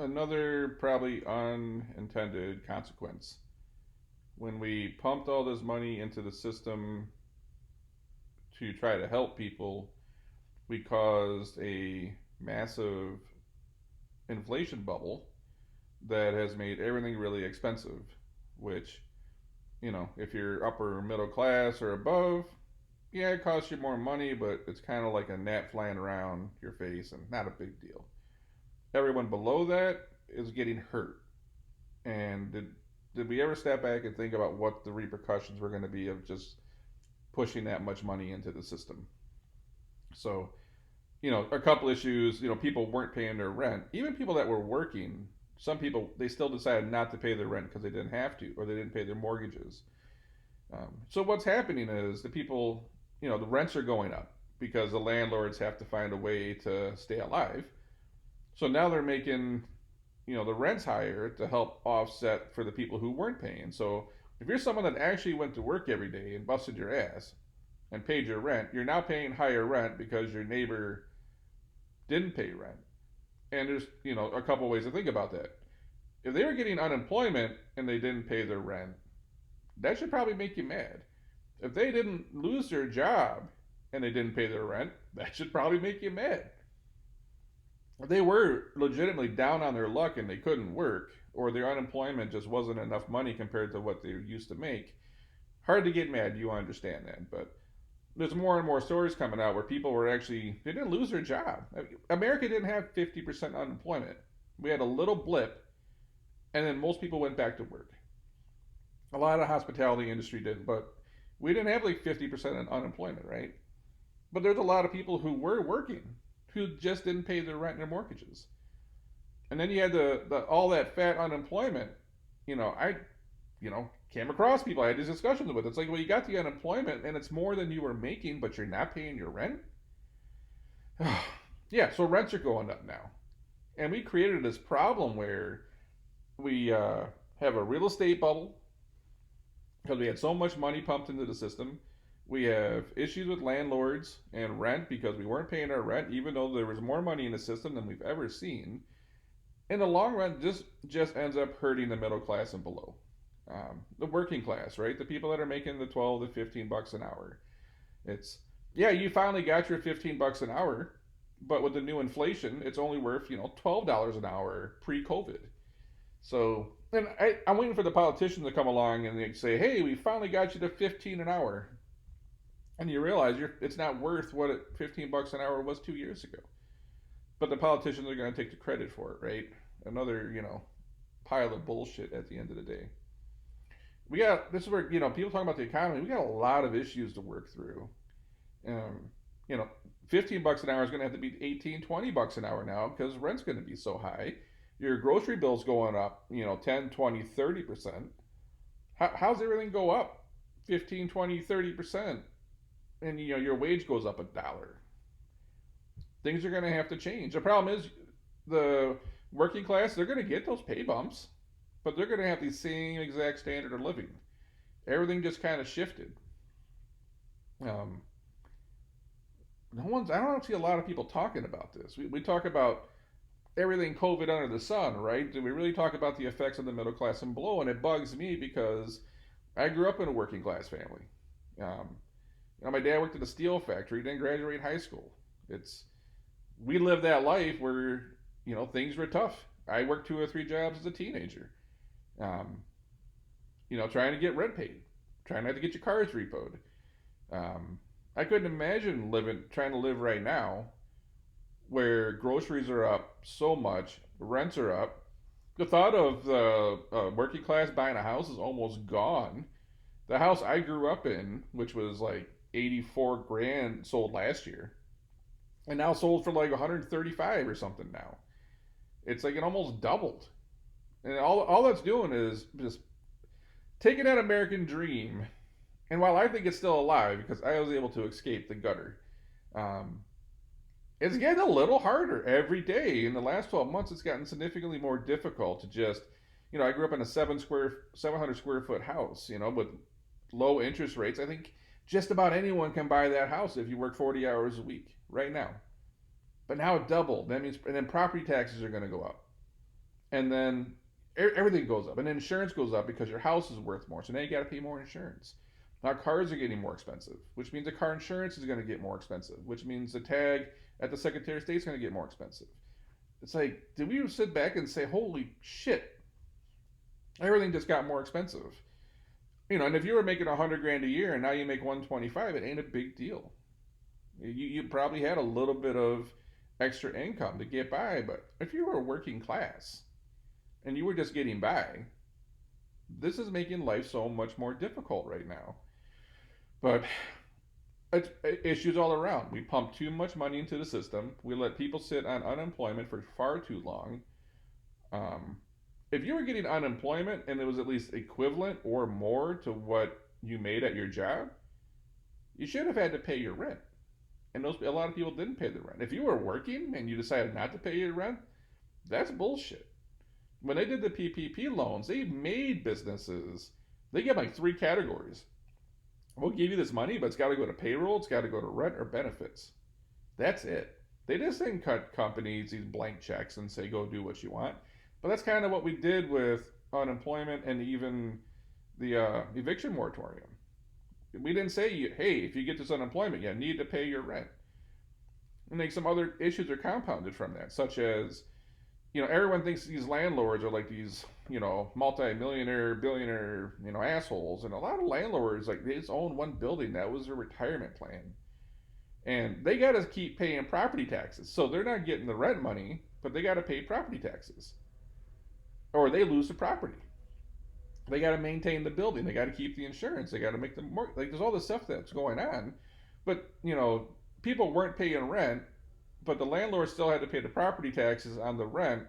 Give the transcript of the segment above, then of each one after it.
another probably unintended consequence. When we pumped all this money into the system to try to help people, we caused a massive inflation bubble that has made everything really expensive. Which, if you're upper middle class or above, yeah, it costs you more money, but it's kind of like a gnat flying around your face and not a big deal. Everyone below that is getting hurt. And did we ever step back and think about what the repercussions were going to be of just pushing that much money into the system? So, a couple issues, people weren't paying their rent. Even people that were working, some people, they still decided not to pay their rent because they didn't have to, or they didn't pay their mortgages. So what's happening is the people, the rents are going up because the landlords have to find a way to stay alive. So now they're making, the rents higher to help offset for the people who weren't paying. So if you're someone that actually went to work every day and busted your ass and paid your rent, you're now paying higher rent because your neighbor didn't pay rent. And there's, a couple ways to think about that. If they were getting unemployment and they didn't pay their rent, that should probably make you mad. If they didn't lose their job and they didn't pay their rent, that should probably make you mad. If they were legitimately down on their luck and they couldn't work, or their unemployment just wasn't enough money compared to what they used to make, hard to get mad. You understand that, but there's more and more stories coming out where people were actually they didn't lose their job. America didn't have 50% unemployment. We had a little blip, and then most people went back to work. A lot of the hospitality industry didn't, but we didn't have like 50% unemployment, right? But there's a lot of people who were working who just didn't pay their rent and their mortgages. And then you had the all that fat unemployment. I came across people I had these discussions with. It's like, well, you got the unemployment and it's more than you were making, but you're not paying your rent. Yeah, so rents are going up now, and we created this problem where we have a real estate bubble because we had so much money pumped into the system. We have issues with landlords and rent because we weren't paying our rent, even though there was more money in the system than we've ever seen. In the long run, this just ends up hurting the middle class and below. The working class, right? The people that are making the 12 to 15 bucks an hour. It's, yeah, you finally got your 15 bucks an hour, but with the new inflation, it's only worth, $12 an hour pre-COVID. So, and I'm waiting for the politicians to come along and they say, hey, we finally got you to 15 an hour. And you realize it's not worth what 15 bucks an hour was 2 years ago. But the politicians are going to take the credit for it, right? Another, pile of bullshit at the end of the day. This is where, people talking about the economy, we got a lot of issues to work through. Um, you know, 15 bucks an hour is going to have to be 18, 20 bucks an hour now because rent's going to be so high. Your grocery bill's going up, 10, 20, 30%. How's everything go up 15, 20, 30%? And, your wage goes up $1. Things are going to have to change. The problem is the working class, they're going to get those pay bumps, but they're going to have the same exact standard of living. Everything just kind of shifted. Um, I don't see a lot of people talking about this. We talk about everything COVID under the sun, right? Do we really talk about the effects of the middle class and below? And it bugs me because I grew up in a working class family. Um, my dad worked at a steel factory, didn't graduate high school. It's We lived that life where things were tough. I worked 2 or 3 jobs as a teenager. Um, trying to get rent paid, trying not to get your cars repoed. I couldn't imagine trying to live right now where groceries are up so much, rents are up. The thought of the working class buying a house is almost gone. The house I grew up in, which was like 84 grand, sold last year, and now sold for like 135 or something now. It's like it almost doubled. And all that's doing is just taking that American dream. And while I think it's still alive because I was able to escape the gutter, um, it's getting a little harder every day. In the last 12 months, it's gotten significantly more difficult to just, I grew up in a 700 square foot house, with low interest rates. I think just about anyone can buy that house if you work 40 hours a week right now. But now it doubled. That means, and then property taxes are going to go up. and then everything goes up, and then insurance goes up because your house is worth more. So now you got to pay more insurance. Now cars are getting more expensive, which means the car insurance is going to get more expensive, which means the tag at the Secretary of State is going to get more expensive. It's like, did we sit back and say, "Holy shit, everything just got more expensive"? And if you were making 100 grand a year and now you make 125, it ain't a big deal. You probably had a little bit of extra income to get by, but if you were working class and you were just getting by, this is making life so much more difficult right now. But it's issues all around. We pump too much money into the system. We let people sit on unemployment for far too long. Um, if you were getting unemployment and it was at least equivalent or more to what you made at your job, you should have had to pay your rent. And a lot of people didn't pay the rent. If you were working and you decided not to pay your rent, that's bullshit. When they did the PPP loans, they made businesses. They give like three categories. We'll give you this money, but it's got to go to payroll, it's got to go to rent or benefits. That's it. They just didn't cut companies these blank checks and say, go do what you want. But that's kind of what we did with unemployment and even the eviction moratorium. We didn't say, hey, if you get this unemployment, you need to pay your rent. And like some other issues are compounded from that, such as, everyone thinks these landlords are like these, multi-millionaire, billionaire, assholes. And a lot of landlords, like, they just own one building. That was their retirement plan. And they got to keep paying property taxes. So they're not getting the rent money, but they got to pay property taxes. Or they lose the property. They got to maintain the building. They got to keep the insurance. They got to make the mortgage. Like, there's all this stuff that's going on. But, people weren't paying rent, but the landlord still had to pay the property taxes on the rent.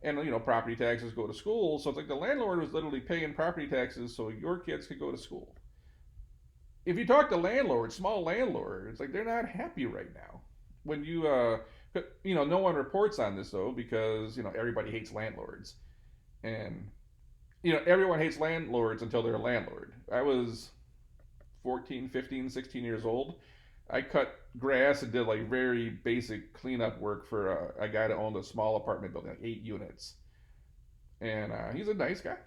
And, property taxes go to school. So it's like the landlord was literally paying property taxes so your kids could go to school. If you talk to landlords, small landlords, like, they're not happy right now. When no one reports on this, though, because, everybody hates landlords. And, everyone hates landlords until they're a landlord. I was 14, 15, 16 years old. I cut grass and did like very basic cleanup work for a guy that owned a small apartment building, like 8 units. And he's a nice guy.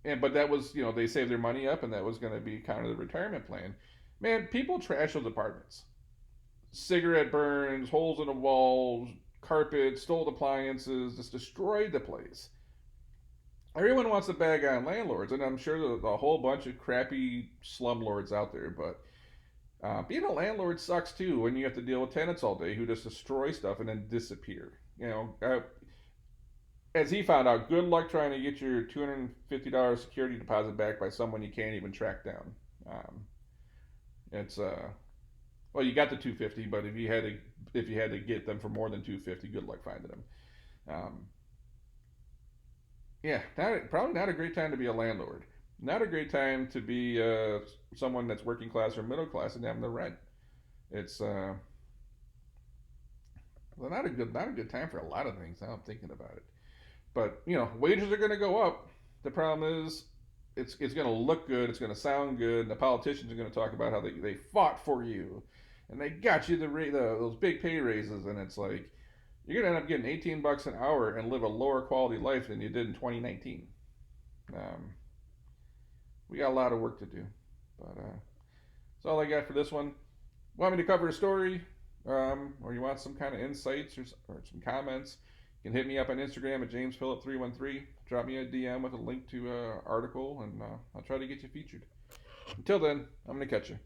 But that was, they saved their money up and that was going to be kind of the retirement plan. Man, people trash those apartments. Cigarette burns, holes in the walls, carpet, stole appliances, just destroyed the place. Everyone wants to bag on landlords, and I'm sure there's a whole bunch of crappy slumlords out there, but being a landlord sucks too when you have to deal with tenants all day who just destroy stuff and then disappear. As he found out, good luck trying to get your $250 security deposit back by someone you can't even track down. It's well, you got the 250, but if you had to get them for more than 250, good luck finding them. Yeah, probably not a great time to be a landlord. Not a great time to be someone that's working class or middle class and having the rent. It's well, not a good time for a lot of things. Now I'm thinking about it. But wages are going to go up. The problem is, it's going to look good. It's going to sound good. And the politicians are going to talk about how they fought for you, and they got you those big pay raises. And it's like you're going to end up getting $18 an hour and live a lower quality life than you did in 2019. We got a lot of work to do, but that's all I got for this one. Want me to cover a story, or you want some kind of insights or some comments? You can hit me up on Instagram at JamesPhillip313. Drop me a DM with a link to an article, and I'll try to get you featured. Until then, I'm going to catch you.